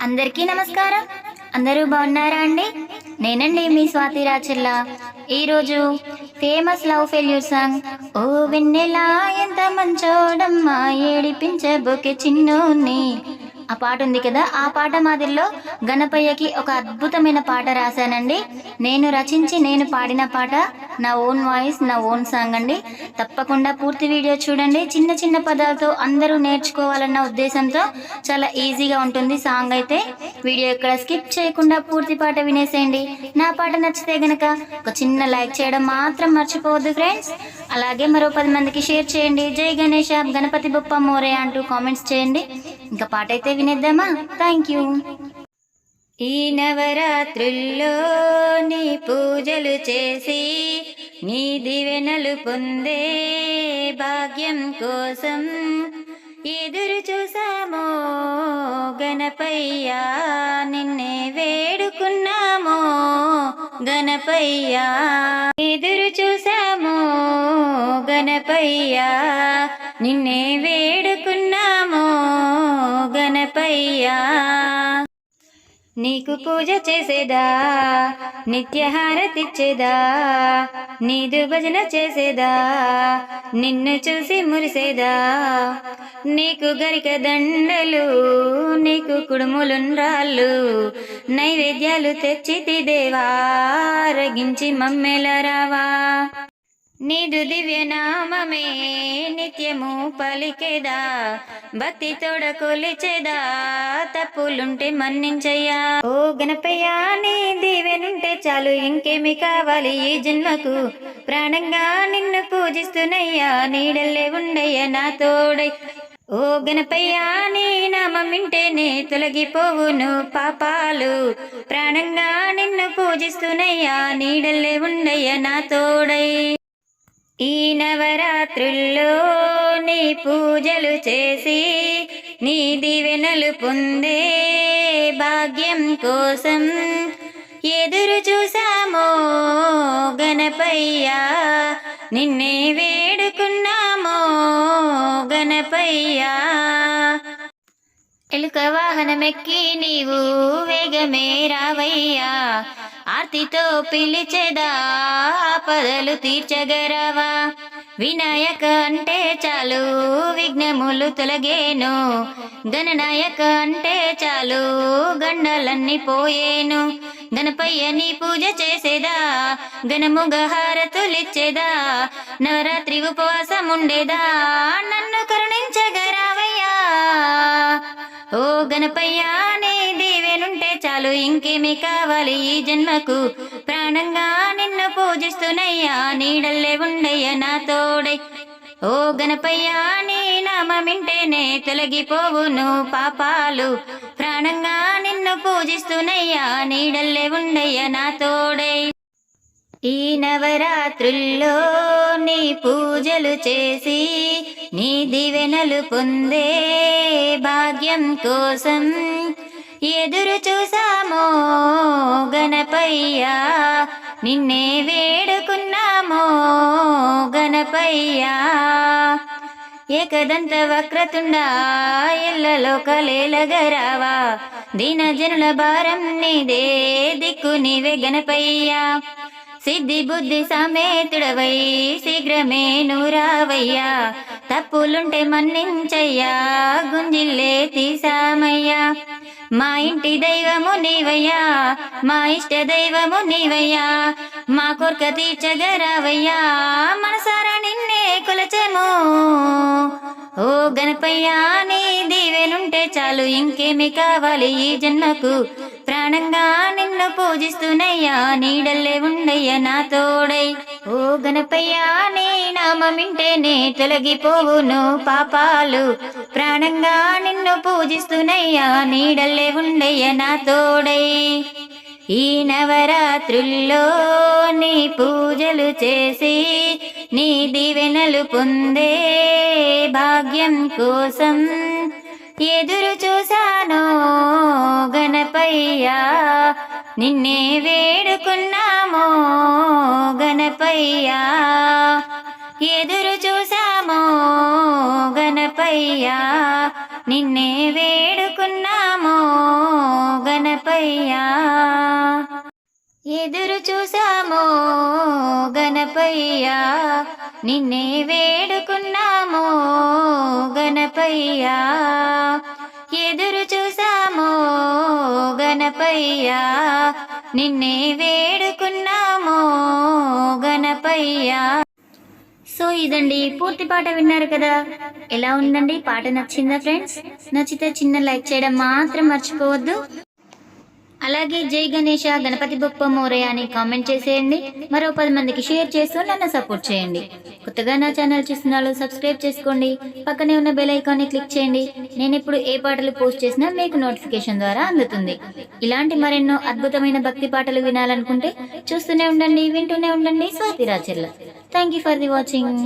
అందరికీ నమస్కారం. అందరూ బాగున్నారా అండి? నేనండి మీ స్వాతి రాచర్ల. ఈరోజు ఫేమస్ లవ్ ఫెయిల్యూర్ సాంగ్ ఓ వెన్నెలా ఎంత మంచోడమ్మా ఏడిపించబోకే చిన్నోన్ని ఆ పాట ఉంది కదా, ఆ పాట మాదిరిలో గణపయ్యకి ఒక అద్భుతమైన పాట రాశానండి. నేను రచించి నేను పాడిన పాట, నా ఓన్ వాయిస్, నా ఓన్ సాంగ్ అండి. తప్పకుండా పూర్తి వీడియో చూడండి. చిన్న చిన్న పదాలతో అందరూ నేర్చుకోవాలన్న ఉద్దేశంతో చాలా ఈజీగా ఉంటుంది సాంగ్ అయితే. వీడియో ఇక్కడ స్కిప్ చేయకుండా పూర్తి పాట వినేసేయండి. నా పాట నచ్చితే గనక ఒక చిన్న లైక్ చేయడం మాత్రం మర్చిపోవద్దు ఫ్రెండ్స్. అలాగే మరో 10 మందికి షేర్ చేయండి. జై గణేష, గణపతి బొప్ప మోరే అంటూ కామెంట్స్ చేయండి. ఇంకా పాట అయితే వినేద్దామా? Thank you. ఈ నవరాత్రుల్లో నీ పూజలు చేసి నీ దివెనలు పొందే భాగ్యం కోసం ఎదురు చూసామో గణపయ్యా, నిన్నే వేడుకున్నామో గణపయ్యా, ఎదురు చూసామో గణపయ్యా, నిన్నే వేడుకున్నామో గణపయ్యా. నీకు పూజ చేసేదా, నిత్యహారతిచ్చేదా, నీదు భజన చేసేదా, నిన్ను చూసి మురిసేదా, నీకు గరిక దండలు, నీకు కుడుములుండ్రాళ్ళు, నైవేద్యాలు తెచ్చితి దేవా, రగించి మమ్మెల రావా. నీదు దివ్యనామమే నిత్యము పలికేదా, భక్తి తోడ కొలిచేదా, తప్పులుంటే మన్నించయ్యా. ఓ గణపయ్యా, నీ దీవెనుంటే చాలు, ఇంకేమి కావాలి ఈ జన్మకు, ప్రాణంగా నిన్ను పూజిస్తున్నయ్యా, నీడల్లే ఉండయ్యా నా తోడై. ఓ గణపయ్యా, నీ నామం వింటేనే తొలగిపోవును పాపాలు, ప్రాణంగా నిన్ను పూజిస్తున్నయ్యా, నీడల్లే ఉండయ్యా నా తోడై. ఈ నవరాత్రుల్లో నీ పూజలు చేసి నీ దీవెనలు పొందే భాగ్యం కోసం ఎదురు చూసామో గణపయ్యా, నిన్నే వేడుకున్నామో గణపయ్యా. ఎలుక వాహనమెక్కి నీవు వేగమే రావయ్యా, ఆర్తితో పిలిచెదా ఆపదలు తీర్చగరావా. వినాయక అంటే చాలు విఘ్నములు తొలగేను, గణనాయక అంటే చాలు గండాలన్నీ పోయేను. గణపయ్య నీ పూజ చేసేదా, గణముగ హారతులిచ్చేదా, నవరాత్రి ఉపవాసం ఉండేదా, నన్ను కరుణించగరావయ్యా. ఓ గణపయ్యా, నీ దీవెనుంటే చాలు, ఇంకేమి కావాలి ఈ జన్మకు, ప్రాణంగా నిన్ను పూజిస్తున్నయ్యా, నీడల్లే ఉండయ్యా నా తోడై. ఓ గణపయ్యా, నీ నామమింటేనే తొలగిపోవును పాపాలు, ప్రాణంగా నిన్ను పూజిస్తున్నయ్యా, నీడల్లే ఉండయ్యా నా తోడై. ఈ నవరాత్రుల్లో నీ పూజలు చేసి నీ దివెనలు పొందే భాగ్యం కోసం ఎదురు చూసామో గణపయ్యా, నిన్నే వేడుకున్నామో గణపయ్యా. ఏకదంత వక్రతుండా ఎల్లలోకలేలగరావా, దీనజనుల భారం నీదే, దిక్కు నీవే గణపయ్యా. సిద్ధి బుద్ధి సమేతుడవై శీఘ్రమే నూరావయ్యా, తప్పులుంటే మన్నించయ్యా, గుంజిల్లే తీసామయ్యా. మా ఇంటి దైవము నీవయ్యా, మా ఇష్ట దైవము నీవయ్యా, మా కోర్క తీర్చగరావయ్యా, మనసారా నిన్నే కొలచెము. ఓ గణపయ్యా, నీ దీవెనుంటే చాలు, ఇంకేమి కావాలి ఈ జన్మకు, ప్రాణంగా నిన్ను పూజిస్తున్నయ్యా, నీడల్లే ఉండయ్యా నా తోడై. ఓ గణపయ్యా, నీ నామమింటేనే తొలగిపోవును పాపాలు, ప్రాణంగా నిన్ను పూజిస్తున్నయ్యా, నీడల్లే ఉండయ్యా నా తోడై. ఈ నవరాత్రుల్లో నీ పూజలు చేసి నీ దీవెనలు పొందే భాగ్యం కోసం ఎదురు చూసానో గణపయ్యా, నిన్నే వేడుకున్నామో గణపయ్యా, ఎదురు చూసామో గణపయ్యా, నిన్నే వేడుకున్నామో ఎదురు చూసామో గణపయ్యా, నిన్నే వేడుకున్నామో గణపయ్యా, ఎదురు చూసామో గణపయ్యా, నిన్నే వేడుకున్నామో గణపయ్యా. సో ఇదండి పూర్తి పాట విన్నారు కదా. ఎలా ఉందండి? పాట నచ్చిందా ఫ్రెండ్స్? నచ్చితే చిన్న లైక్ చేయడం మాత్రం మర్చిపోవద్దు. అలాగే జై గణేష గణపతి బొప్ప మోరయ్య అని కామెంట్ చేసేయండి. మరో 10 మందికి షేర్ చేస్తూ నన్ను సపోర్ట్ చేయండి. కొత్తగా నా ఛానల్ చూస్తున్న వాళ్ళు సబ్స్క్రైబ్ చేసుకోండి. పక్కనే ఉన్న బెల్ ఐకాన్ని క్లిక్ చేయండి. నేను ఇప్పుడు ఏ పాటలు పోస్ట్ చేసినా మీకు నోటిఫికేషన్ ద్వారా అందుతుంది. ఇలాంటి మరెన్నో అద్భుతమైన భక్తి పాటలు వినాలనుకుంటే చూస్తూనే ఉండండి, వింటూనే ఉండండి Swathi Rachella. Thank you for the watching.